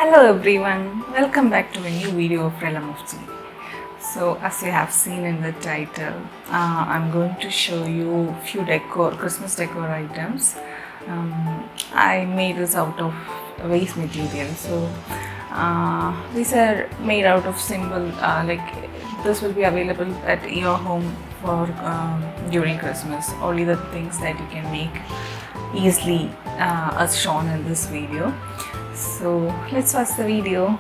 Hello everyone, welcome back to a new video of Realm of Tea. So as you have seen in the title, I'm going to show you few Christmas decor items. I made this out of waste material. So these are made out of simple, like this will be available at your home for during Christmas. Only the things that you can make easily as shown in this video. So let's watch the video.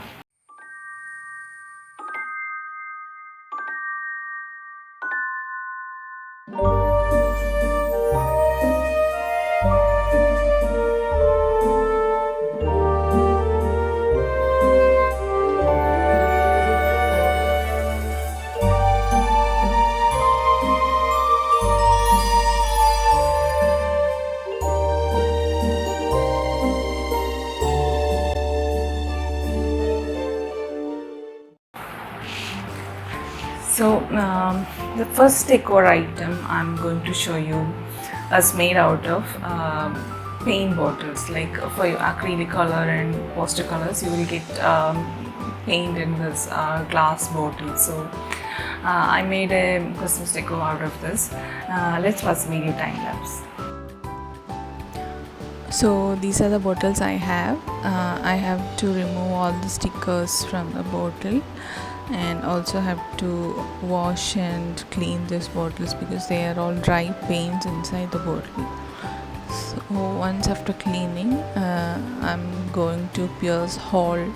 So the first decor item I'm going to show you is made out of paint bottles. Like for your acrylic color and poster colors, you will get paint in this glass bottle. So I made a Christmas decor out of this. Let's watch video time lapse. So these are the bottles I have. I have to remove all the stickers from the bottle and also have to wash and clean these bottles because they are all dry paints inside the bottle. So once after cleaning, I'm going to pierce hole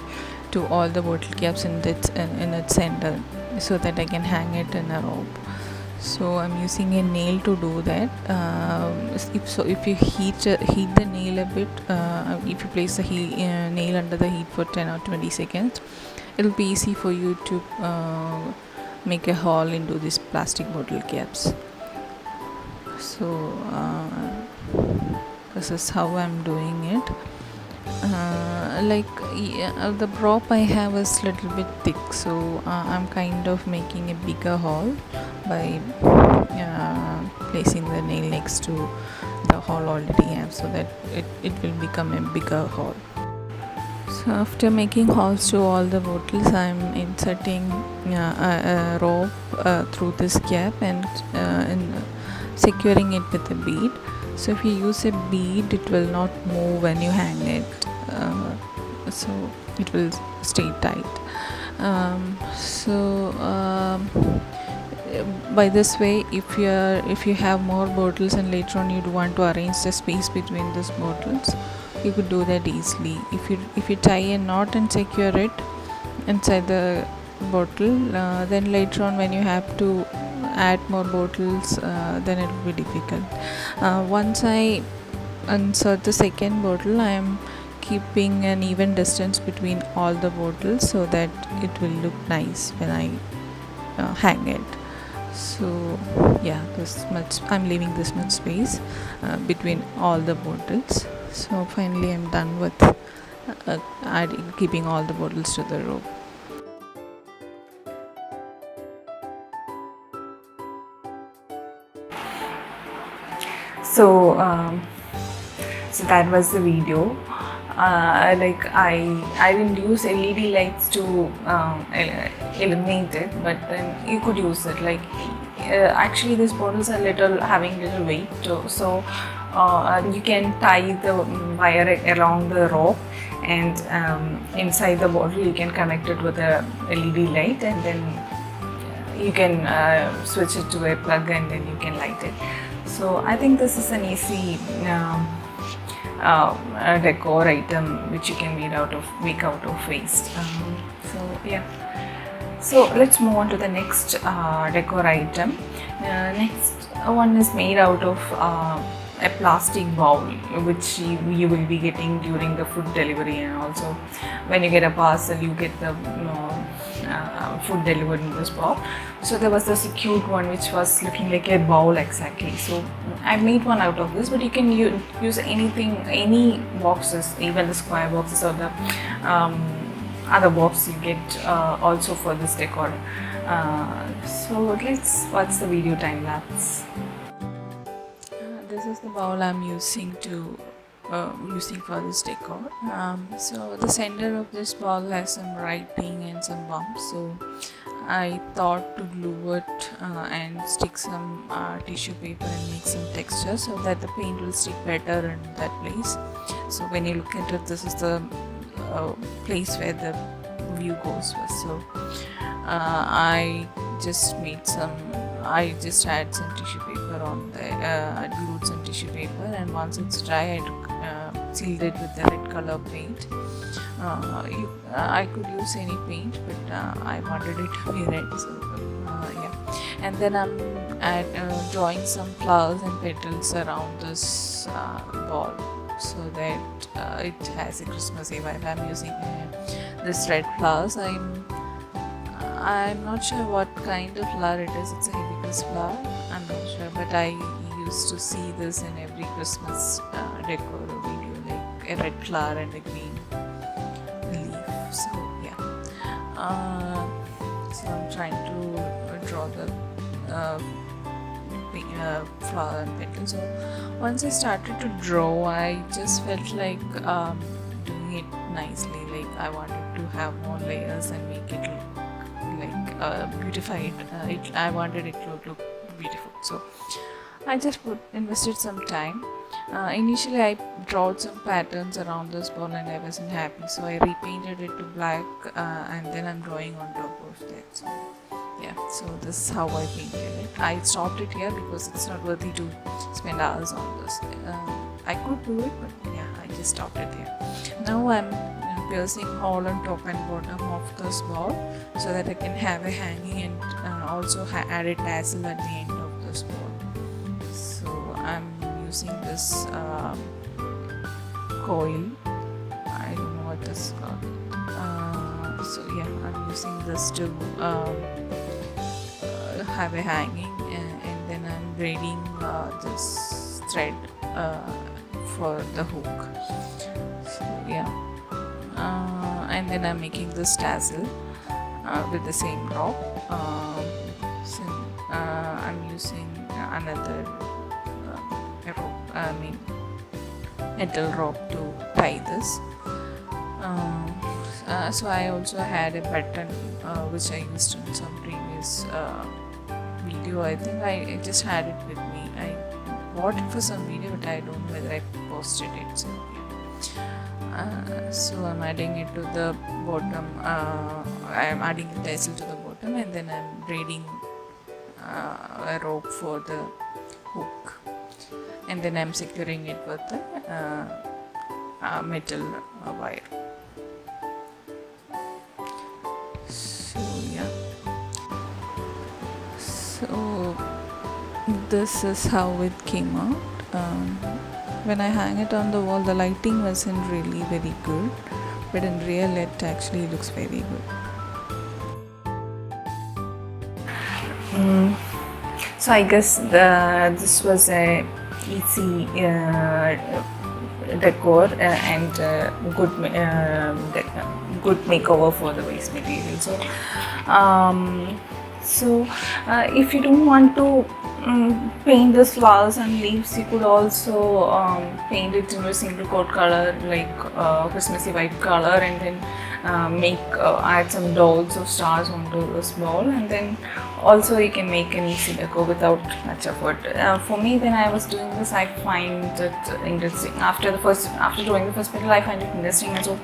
to all the bottle caps in its center so that I can hang it in a rope. So I'm using a nail to do that. If you heat the nail a bit, if you place the nail under the heat for 10 or 20 seconds, it'll be easy for you to make a hole into these plastic bottle caps. So this is how I'm doing it. The prop I have is little bit thick, so I'm kind of making a bigger hole by placing the nail next to the hole already have, so that it will become a bigger hole. So after making holes to all the bottles, I'm inserting a rope through this gap and securing it with a bead. So if you use a bead, it will not move when you hang it, so it will stay tight. By this way, if you have more bottles and later on you want to arrange the space between these bottles, you could do that easily. If you tie a knot and secure it inside the bottle, then later on when you have to add more bottles, then it will be difficult. Once I insert the second bottle, I am keeping an even distance between all the bottles so that it will look nice when I hang it. So yeah, this much I'm leaving this much space between all the bottles. So finally I'm done with keeping all the bottles to the rope. So that was the video. Like I didn't use LED lights to illuminate it, but then you could use it. Like actually these bottles are having little weight, so you can tie the wire along the rope, and inside the bottle you can connect it with a LED light, and then you can switch it to a plug, and then you can light it. So I think this is an easy decor item which you can make out of waste. So yeah. So let's move on to the next decor item. Next one is made out of a plastic bowl, which you will be getting during the food delivery, and also when you get a parcel you get the food delivered in this bowl. So there was this cute one which was looking like a bowl exactly. So I made one out of this, but you can use anything, any boxes, even the square boxes or the other box you get also for this decor. So let's watch the video time lapse. This is the bowl I'm using to using for this decor. So the center of this ball has some writing and some bumps, so I thought to glue it and stick some tissue paper and make some texture so that the paint will stick better in that place. So when you look at it, this is the place where the view goes first. So I just had some tissue paper on there. I glued some tissue paper, and once it's dry, I sealed it with the red color paint. I could use any paint, but I wanted it to be red, so yeah. And then I'm drawing some flowers and petals around this ball so that it has a Christmassy vibe. I'm using this red flowers. I'm not sure what kind of flower it is. It's a hibiscus flower. I'm not sure, but I used to see this in every Christmas decor video, like a red flower and a green leaf. So yeah. So I'm trying to draw the flower and petal. So once I started to draw, I just felt like doing it nicely. Like I wanted to have more layers and make it look like beautified. I wanted it to look beautiful, so I just invested some time. Initially I drawed some patterns around this ball and I wasn't happy, so I repainted it to black, and then I'm drawing on top of that. So yeah, so this is how I painted it. I stopped it here because it's not worthy to spend hours on this. I could do it, but yeah, I just stopped it here. Now I'm piercing hole on top and bottom of this ball so that I can have a hanging and also add a tassel at the end of this ball. So I'm using this coil. I don't know what this is called. So yeah, I'm using this to have a hanging, and then I'm braiding this thread for the hook. So yeah. And then I'm making this tassel with the same rope. So I'm using another metal rope to tie this. So I also had a button which I used in some previous video. I think I just had it with me. I bought it for some video, but I don't know whether I posted it. So yeah. So I'm adding it to the bottom. I'm adding the tassel to the bottom, and then I'm braiding a rope for the hook, and then I'm securing it with the metal wire. So yeah. So this is how it came out. When I hang it on the wall, the lighting wasn't really very good, but in real it actually looks very good. So I guess this was a easy decor and good makeover for the waste material. So if you don't want to paint the flowers and leaves, you could also paint it in a single coat color, like Christmassy white color, and then add some dots or stars onto this ball, and then also you can make an easy decor without much effort. For me, when I was doing this, I find it interesting. After drawing the first petal, I find it interesting, and so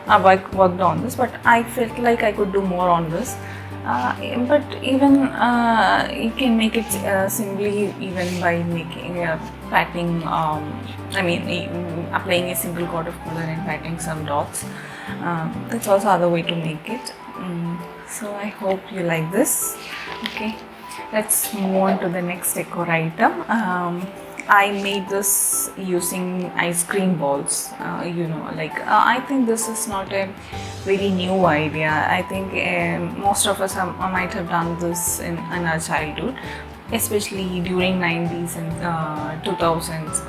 I worked on this, but I felt like I could do more on this. But even you can make it simply even by making patting. Applying a single coat of color and patting some dots. That's also other way to make it. So I hope you like this. Okay, let's move on to the next decor item. I made this using ice cream balls. I think this is not a very new idea. I think most of us might have done this in our childhood, especially during 90s and 2000s.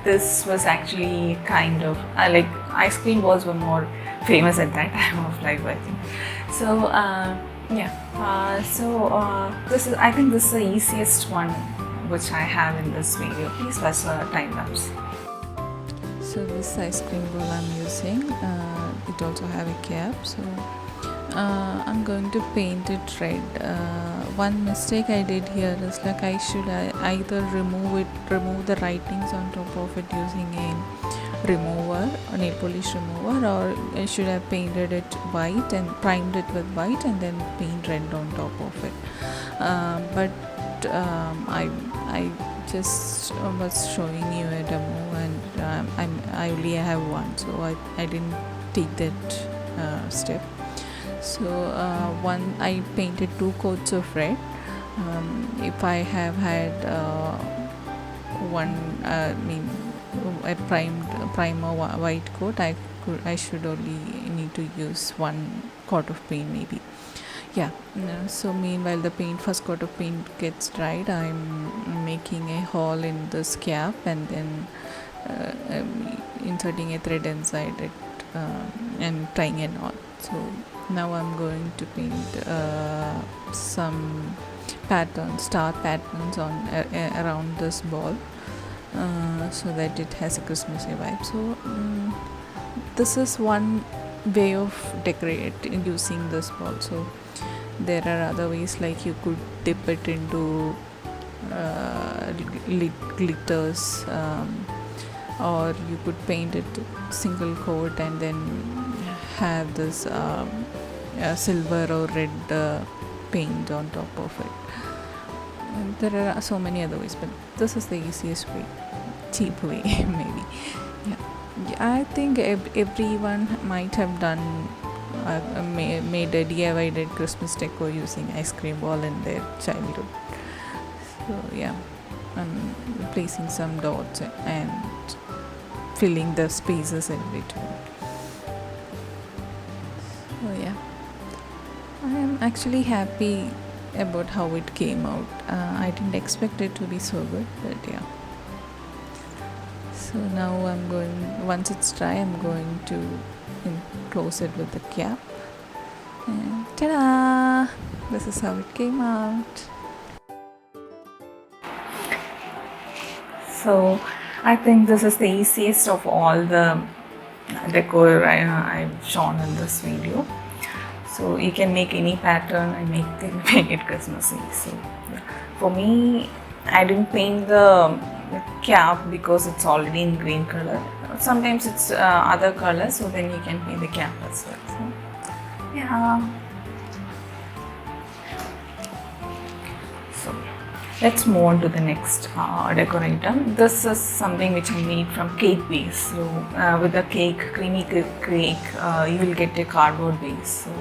This was actually kind of like ice cream balls were more famous at that time of life, I think. So I think this is the easiest one which I have in this video. Please watch the time lapse. So this ice cream bowl I'm using, it also have a cap, so I'm going to paint it red. One mistake I did here is like I should either remove the writings on top of it using a nail polish remover, or I should have painted it white and primed it with white and then paint red on top of it. But I just was showing you a demo, and I only have one, so I didn't take that step. So one, I painted 2 coats of red. If I have had one, a primer white coat, I should only need to use 1 coat of paint maybe. Yeah. So meanwhile the first coat of paint gets dried, I'm making a hole in this cap and then inserting a thread inside it and tying a knot. So now I'm going to paint some star patterns on around this ball, so that it has a Christmassy vibe. So this is one way of decorating using this ball. So there are other ways, like you could dip it into glitters, or you could paint it single coat and then have this silver or red paint on top of it. There are so many other ways, but this is the easiest way, cheap way maybe. Yeah, I think everyone might have done made a DIY Christmas decor using ice cream ball in their childhood. So yeah, I'm placing some dots and filling the spaces in between. So yeah, I am actually happy about how it came out. I didn't expect it to be so good, but yeah. So now once it's dry, I'm going to close it with the cap, and ta-da! This is how it came out. So I think this is the easiest of all the decor I've shown in this video. So you can make any pattern and make it Christmassy. So for me, I didn't paint the cap because it's already in green color. Sometimes it's other colors, so then you can paint the cap as well. So yeah. So let's move on to the next decor item. This is something which I made from cake base. So with the creamy cake, you will get a cardboard base. So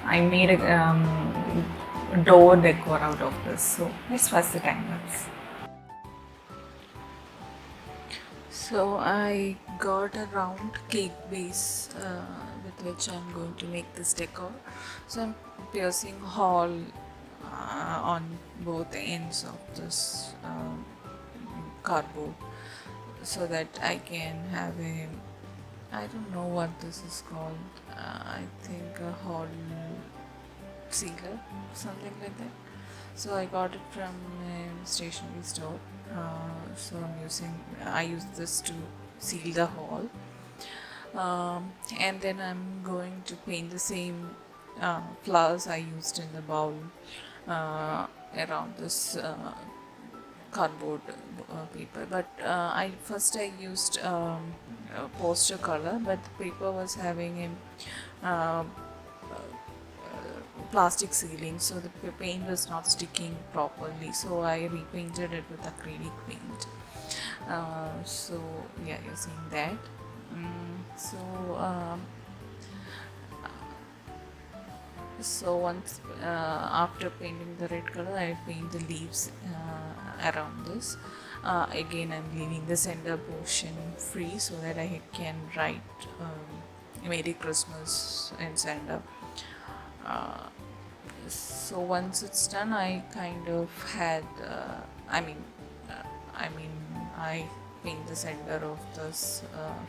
I made a door decor out of this. So let's watch the time lapse. So I got a round cake base with which I'm going to make this decor. So I'm piercing hole on both ends of this cardboard, so that I can have I don't know what this is called, I think a hole sealer, something like that. So I got it from a stationery store. So I use this to seal the hole, and then I'm going to paint the same flowers I used in the bowl around this cardboard paper. But I used poster color, but the paper was having a plastic sealing, so the paint was not sticking properly, so I repainted it with acrylic paint. So yeah, you're seeing that. So once after painting the red color, I paint the leaves around this. Again, I'm leaving the center portion free so that I can write Merry Christmas in center. So once it's done, I kind of had I paint the center of this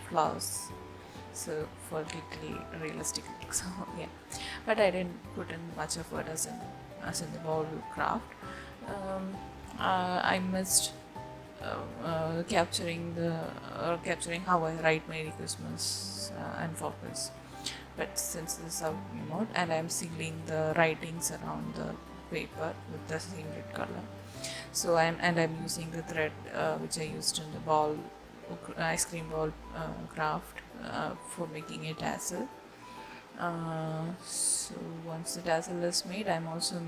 flowers, so for little realistic look. So yeah, but I didn't put in much effort as in the whole craft. I missed capturing how I write Merry Christmas and focus. But since this is out mode, and I'm sealing the writings around the paper with the same red color, so I'm using the thread which I used in the ball ice cream ball craft for making a tassel. So once the tassel is made, I'm also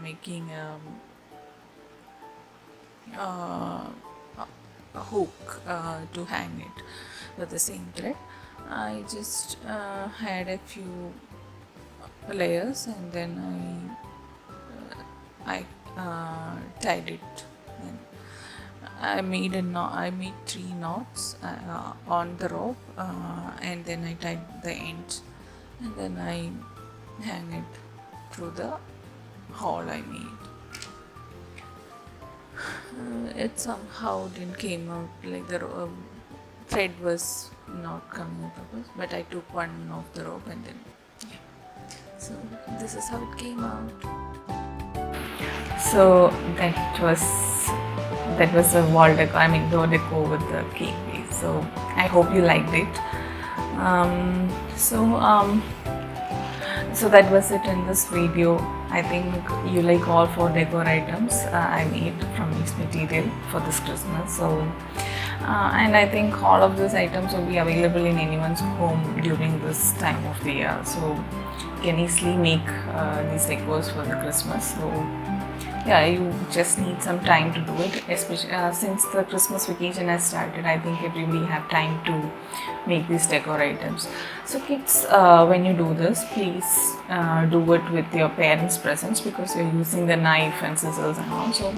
making uh, a hook to hang it with the same thread. I just had a few layers, and then I tied it. And I made I made 3 knots on the rope, and then I tied the ends, and then I hang it through the hole I made. It somehow didn't came out like the thread was not coming out, but I took one off the rope, and then so this is how it came out. So that was a wall decor. I mean, door decor with the cake base. So I hope you liked it. Um, so um, so that was it in this video. I think you like all 4 decor items I made from mixed material for this Christmas. So and I think all of these items will be available in anyone's home during this time of the year. So you can easily make these decors for the Christmas. So yeah, you just need some time to do it, especially since the Christmas vacation has started. I think everybody have time to make these decor items. So kids, when you do this, please do it with your parents' presence, because you're using the knife and scissors and also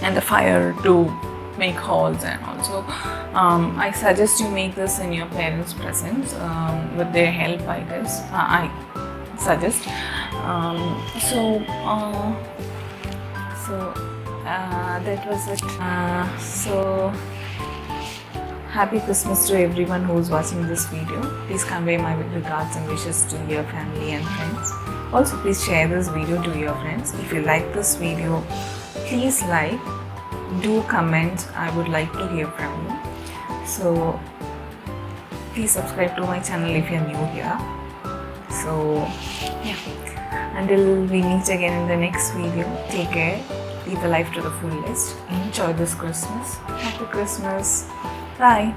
and the fire to make holes, and also I suggest you make this in your parents' presence with their help. I suggest. That was it. So happy Christmas to everyone who is watching this video. Please convey my regards and wishes to your family and friends. Also, please share this video to your friends. If you like this video, please like, do comment. I would like to hear from you. So please subscribe to my channel if you are new here. So yeah, until we meet again in the next video, take care, live a life to the fullest, enjoy this Christmas. Happy Christmas. Bye.